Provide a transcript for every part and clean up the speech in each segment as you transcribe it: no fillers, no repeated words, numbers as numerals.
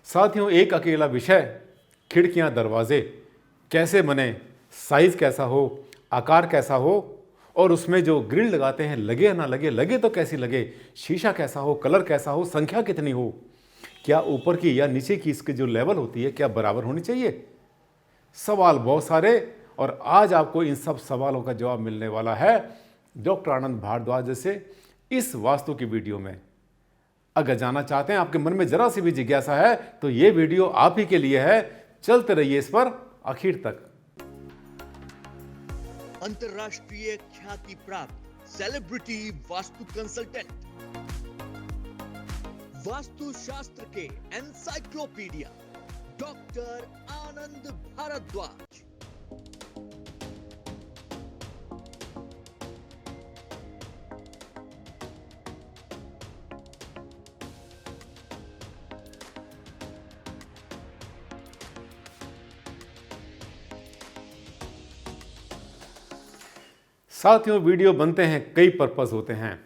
साथियों, एक अकेला विषय, खिड़कियां दरवाजे कैसे बने, साइज कैसा हो, आकार कैसा हो और उसमें जो ग्रिल लगाते हैं लगे या ना लगे, लगे तो कैसी लगे, शीशा कैसा हो, कलर कैसा हो, संख्या कितनी हो, क्या ऊपर की या नीचे की इसकी जो लेवल होती है क्या बराबर होनी चाहिए। सवाल बहुत सारे और आज आपको इन सब सवालों का जवाब मिलने वाला है डॉक्टर आनंद भारद्वाज से इस वास्तु की वीडियो में। अगर जानना चाहते हैं, आपके मन में जरा सी भी जिज्ञासा है, तो ये वीडियो आप ही के लिए है। चलते रहिए इस पर आखिर तक। अंतरराष्ट्रीय ख्याति प्राप्त सेलिब्रिटी वास्तु कंसल्टेंट, वास्तु शास्त्र के एनसाइक्लोपीडिया डॉक्टर आनंद भारद्वाज। साथियों, वीडियो बनते हैं, कई पर्पस होते हैं।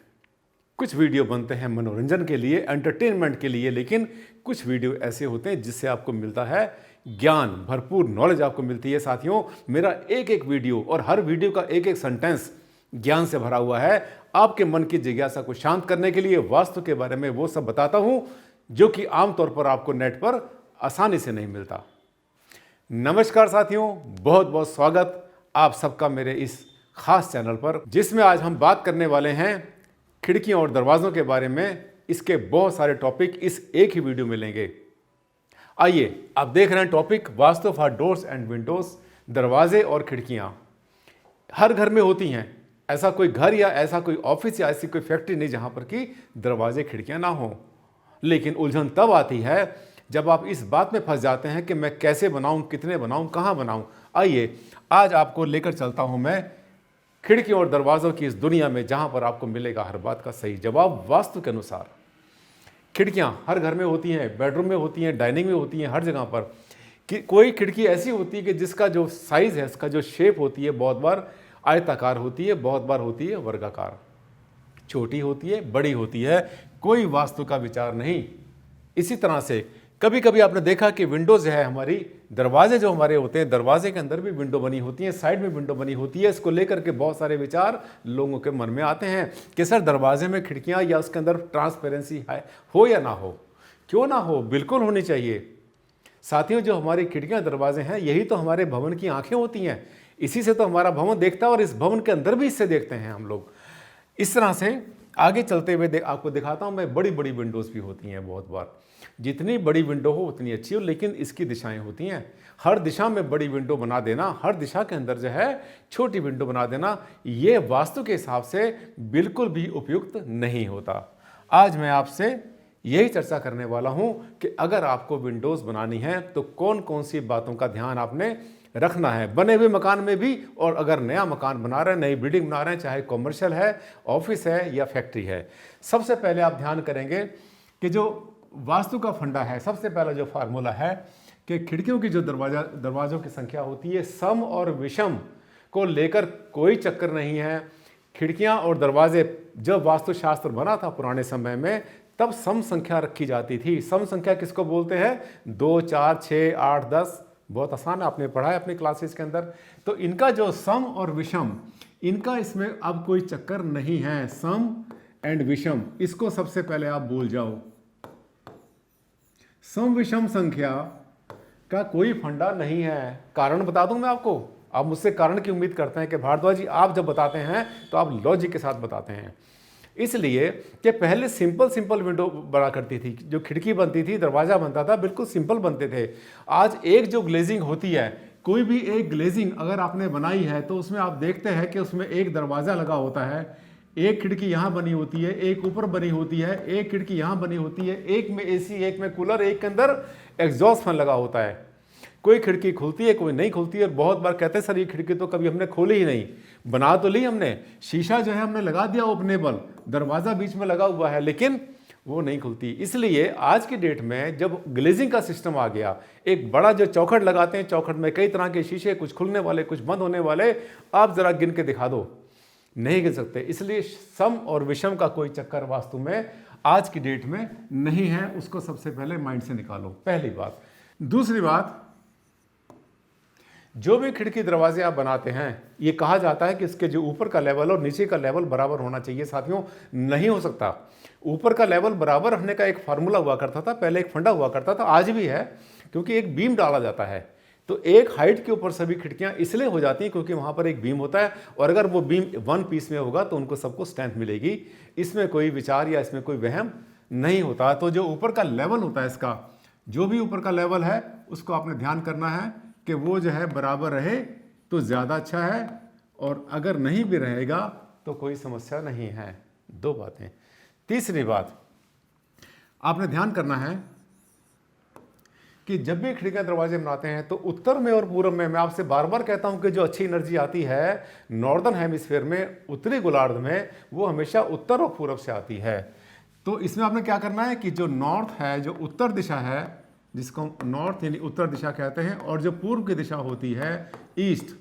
कुछ वीडियो बनते हैं मनोरंजन के लिए, एंटरटेनमेंट के लिए, लेकिन कुछ वीडियो ऐसे होते हैं जिससे आपको मिलता है ज्ञान, भरपूर नॉलेज आपको मिलती है। साथियों, मेरा एक एक वीडियो और हर वीडियो का एक एक सेंटेंस ज्ञान से भरा हुआ है। आपके मन की जिज्ञासा को शांत करने के लिए वास्तु के बारे में वो सब बताता हूं जो कि आमतौर पर आपको नेट पर आसानी से नहीं मिलता। नमस्कार साथियों, बहुत बहुत स्वागत आप सबका मेरे इस खास चैनल पर, जिसमें आज हम बात करने वाले हैं खिड़कियों और दरवाजों के बारे में। इसके बहुत सारे टॉपिक इस एक ही वीडियो में लेंगे। आइए, आप देख रहे हैं topic vastu for doors and Windows. दरवाजे और खिड़कियां हर घर में होती हैं। ऐसा कोई घर या ऐसा कोई ऑफिस या ऐसी कोई फैक्ट्री नहीं जहां पर कि दरवाजे खिड़कियां ना हो। लेकिन उलझन तब आती है जब आप इस बात में फंस जाते हैं कि मैं कैसे बनाऊं, कितने बनाऊं, कहां बनाऊं। आइए, आज आपको लेकर चलता हूं मैं खिड़कियों और दरवाजों की इस दुनिया में, जहां पर आपको मिलेगा हर बात का सही जवाब वास्तु के अनुसार। खिड़कियां हर घर में होती हैं, बेडरूम में होती हैं, डाइनिंग में होती हैं, हर जगह पर। कि कोई खिड़की ऐसी होती है कि जिसका जो साइज है, इसका जो शेप होती है, बहुत बार आयताकार होती है, बहुत बार होती है वर्गाकार, छोटी होती है, बड़ी होती है, कोई वास्तु का विचार नहीं। इसी तरह से कभी कभी आपने देखा कि विंडोज है हमारी, दरवाजे जो हमारे होते हैं, दरवाजे के अंदर भी विंडो बनी होती है, साइड में विंडो बनी होती है। इसको लेकर के बहुत सारे विचार लोगों के मन में आते हैं कि सर, दरवाजे में खिड़कियां या उसके अंदर ट्रांसपेरेंसी है, हो या ना हो। क्यों ना हो, बिल्कुल होनी चाहिए। साथियों, जो हमारी खिड़कियां दरवाजे हैं, यही तो हमारे भवन की आंखें होती हैं। इसी से तो हमारा भवन देखता है और इस भवन के अंदर भी इससे देखते हैं हम लोग। इस तरह से आगे चलते हुए आपको दिखाता हूं मैं, बड़ी बड़ी विंडोज भी होती हैं। बहुत बार जितनी बड़ी विंडो हो उतनी अच्छी हो, लेकिन इसकी दिशाएं होती हैं। हर दिशा में बड़ी विंडो बना देना, हर दिशा के अंदर जो है छोटी विंडो बना देना, ये वास्तु के हिसाब से बिल्कुल भी उपयुक्त नहीं होता। आज मैं आपसे यही चर्चा करने वाला हूं कि अगर आपको विंडोज बनानी है तो कौन कौन सी बातों का ध्यान आपने रखना है, बने हुए मकान में भी, और अगर नया मकान बना रहे हैं, नई बिल्डिंग बना रहे हैं, चाहे कॉमर्शियल है, ऑफिस है या फैक्ट्री है। सबसे पहले आप ध्यान करेंगे कि जो वास्तु का फंडा है, सबसे पहला जो फार्मूला है कि खिड़कियों की जो दरवाजों की संख्या होती है, सम और विषम को लेकर कोई चक्कर नहीं है। खिड़कियां और दरवाजे, जब वास्तुशास्त्र बना था पुराने समय में, तब सम संख्या रखी जाती थी। सम संख्या किसको बोलते हैं? 2, 4, 6, 8, 10। बहुत आसान है, आपने पढ़ा है अपनी क्लासेस के अंदर। तो इनका जो सम और विषम, इनका इसमें अब कोई चक्कर नहीं है। सम एंड विषम, इसको सबसे पहले आप भूल जाओ। सम विषम संख्या का कोई फंडा नहीं है। कारण बता दूं मैं आपको। आप मुझसे कारण की उम्मीद करते हैं कि भारद्वाज जी, आप जब बताते हैं तो आप लॉजिक के साथ बताते हैं। इसलिए कि पहले सिंपल विंडो बना करती थी, जो खिड़की बनती थी, दरवाजा बनता था, बिल्कुल सिंपल बनते थे। आज एक जो ग्लेजिंग होती है, कोई भी एक ग्लेजिंग अगर आपने बनाई है तो उसमें आप देखते हैं कि उसमें एक दरवाजा लगा होता है, एक खिड़की यहाँ बनी होती है, एक ऊपर बनी होती है, एक खिड़की यहाँ बनी होती है, एक में एसी, एक में कूलर, एक के अंदर एग्जॉस्ट फैन लगा होता है। कोई खिड़की खुलती है, कोई नहीं खुलती है। और बहुत बार कहते हैं सर, ये खिड़की तो कभी हमने खोली ही नहीं। बना तो ली हमने, शीशा जो है हमने लगा दिया ओपनेबल, दरवाजा बीच में लगा हुआ है, लेकिन वो नहीं खुलती। इसलिए आज की डेट में जब ग्लेजिंग का सिस्टम आ गया, एक बड़ा जो चौखट लगाते हैं, चौखट में कई तरह के शीशे, कुछ खुलने वाले, कुछ बंद होने वाले, आप जरा गिन के दिखा दो, नहीं गिन सकते। इसलिए सम और विषम का कोई चक्कर वास्तु में आज की डेट में नहीं है, उसको सबसे पहले माइंड से निकालो, पहली बात। दूसरी बात, जो भी खिड़की दरवाजे आप बनाते हैं, ये कहा जाता है कि इसके जो ऊपर का लेवल और नीचे का लेवल बराबर होना चाहिए। साथियों, नहीं हो सकता। ऊपर का लेवल बराबर रखने का एक फार्मूला हुआ करता था, पहले एक फंडा हुआ करता था, आज भी है, क्योंकि एक बीम डाला जाता है। तो एक हाइट के ऊपर सभी खिड़कियां इसलिए हो जाती हैं क्योंकि वहां पर एक बीम होता है, और अगर वो बीम वन पीस में होगा तो उनको सबको स्ट्रेंथ मिलेगी। इसमें कोई विचार या इसमें कोई वहम नहीं होता। तो जो ऊपर का लेवल होता है, इसका जो भी ऊपर का लेवल है, उसको आपने ध्यान करना है कि वो जो है बराबर रहे तो ज़्यादा अच्छा है, और अगर नहीं भी रहेगा तो कोई समस्या नहीं है। दो बातें। तीसरी बात, आपने ध्यान करना है कि जब भी खिड़कियां दरवाजे बनाते हैं तो उत्तर में और पूर्व में, मैं आपसे बार बार कहता हूं कि जो अच्छी एनर्जी आती है नॉर्दर्न हेमिस्फीयर में, उत्तरी गोलार्ध में, वो हमेशा उत्तर और पूर्व से आती है। तो इसमें आपने क्या करना है कि जो नॉर्थ है, जो उत्तर दिशा है, जिसको नॉर्थ यानी उत्तर दिशा कहते हैं, और जो पूर्व की दिशा होती है ईस्ट,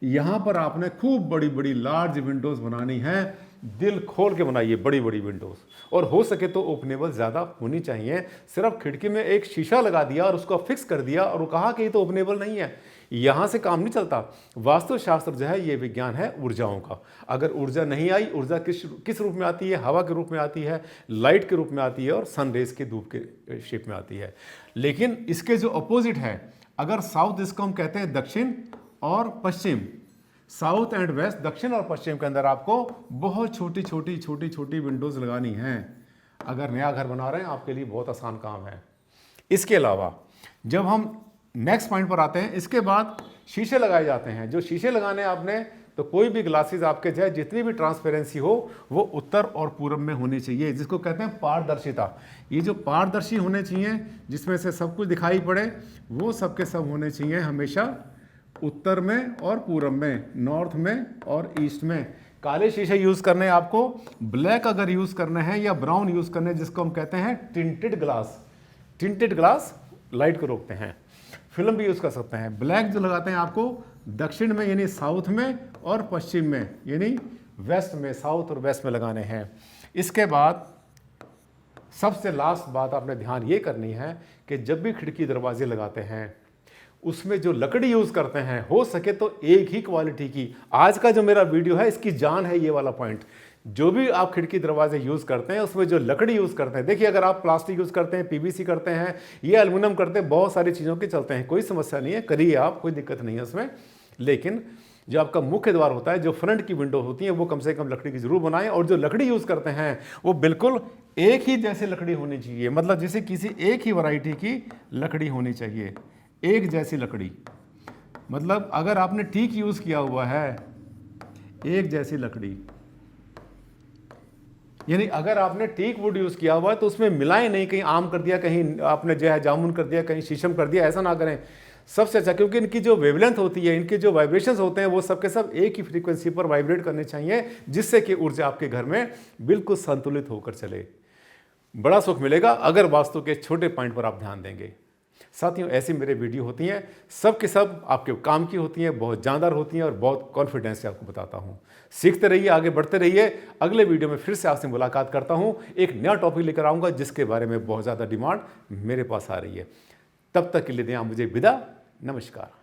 यहाँ पर आपने खूब बड़ी बड़ी लार्ज विंडोज बनानी है। दिल खोल के बनाइए बड़ी बड़ी विंडोज, और हो सके तो ओपनेबल ज़्यादा होनी चाहिए। सिर्फ खिड़की में एक शीशा लगा दिया और उसको फिक्स कर दिया और वो कहा कि ये तो ओपनेबल नहीं है, यहाँ से काम नहीं चलता। वास्तुशास्त्र जो है ये विज्ञान है ऊर्जाओं का। अगर ऊर्जा नहीं आई, ऊर्जा किस रूप में आती है? हवा के रूप में आती है, लाइट के रूप में आती है, और सन रेज के धूप के शेप में आती है। लेकिन इसके जो अपोजिट है, अगर साउथ, इसको हम कहते हैं दक्षिण और पश्चिम, साउथ एंड वेस्ट, दक्षिण और पश्चिम के अंदर आपको बहुत छोटी छोटी छोटी छोटी विंडोज लगानी हैं। अगर नया घर बना रहे हैं, आपके लिए बहुत आसान काम है। इसके अलावा जब हम नेक्स्ट पॉइंट पर आते हैं, इसके बाद शीशे लगाए जाते हैं। जो शीशे लगाने आपने, तो कोई भी ग्लासेस आपके चाहे जितनी भी ट्रांसपेरेंसी हो, वो उत्तर और पूर्व में होनी चाहिए, जिसको कहते हैं पारदर्शिता। ये जो पारदर्शी होने चाहिए, जिसमें से सब कुछ दिखाई पड़े, वो सबके सब होने चाहिए हमेशा उत्तर में और पूर्व में, नॉर्थ में और ईस्ट में। काले शीशे यूज़ करने हैं आपको, ब्लैक अगर यूज़ करने हैं या ब्राउन यूज़ करने हैं, जिसको हम कहते हैं tinted glass. Tinted glass light को रोकते हैं। फिल्म भी यूज़ कर सकते हैं। ब्लैक जो लगाते हैं आपको दक्षिण में यानी साउथ में, और पश्चिम में यानी वेस्ट में, साउथ और वेस्ट में लगाने हैं। इसके बाद सबसे लास्ट बात आपने ध्यान ये करनी है कि जब भी खिड़की दरवाजे लगाते हैं, उसमें जो लकड़ी यूज़ करते हैं, हो सके तो एक ही क्वालिटी की। आज का जो मेरा वीडियो है, इसकी जान है ये वाला पॉइंट। जो भी आप खिड़की दरवाजे यूज़ करते हैं, उसमें जो लकड़ी यूज़ करते हैं, देखिए अगर आप प्लास्टिक यूज़ करते हैं, पीवीसी करते हैं, ये एल्युमिनियम करते हैं, बहुत सारी चीज़ों के चलते हैं, कोई समस्या नहीं है, करिए आप, कोई दिक्कत नहीं है उसमें। लेकिन जो आपका मुख्य द्वार होता है, जो फ्रंट की विंडो होती है, वो कम से कम लकड़ी की जरूर बनाएं। और जो लकड़ी यूज़ करते हैं वो बिल्कुल एक ही जैसी लकड़ी होनी चाहिए, मतलब जैसे किसी एक ही वैरायटी की लकड़ी होनी चाहिए, एक जैसी लकड़ी। मतलब अगर आपने टीक यूज़ किया हुआ है, एक जैसी लकड़ी, यानी अगर आपने टीक वुड यूज़ किया हुआ है तो उसमें मिलाएं नहीं, कहीं आम कर दिया, कहीं आपने जो है जामुन कर दिया, कहीं शीशम कर दिया, ऐसा ना करें। सबसे अच्छा, क्योंकि इनकी जो वेवलेंथ होती है, इनके जो वाइब्रेशंस होते हैं, वो सबके सब एक ही फ्रीक्वेंसी पर वाइब्रेट करने चाहिए, जिससे कि ऊर्जा आपके घर में बिल्कुल संतुलित होकर चले। बड़ा सुख मिलेगा अगर वास्तु के छोटे पॉइंट पर आप ध्यान देंगे। साथियों, ऐसी मेरे वीडियो होती हैं, सब के सब आपके काम की होती हैं, बहुत जानदार होती हैं, और बहुत कॉन्फिडेंस से आपको बताता हूं। सीखते रहिए, आगे बढ़ते रहिए। अगले वीडियो में फिर से आपसे मुलाकात करता हूं, एक नया टॉपिक लेकर आऊंगा जिसके बारे में बहुत ज़्यादा डिमांड मेरे पास आ रही है। तब तक के लिए दें आप मुझे विदा। नमस्कार।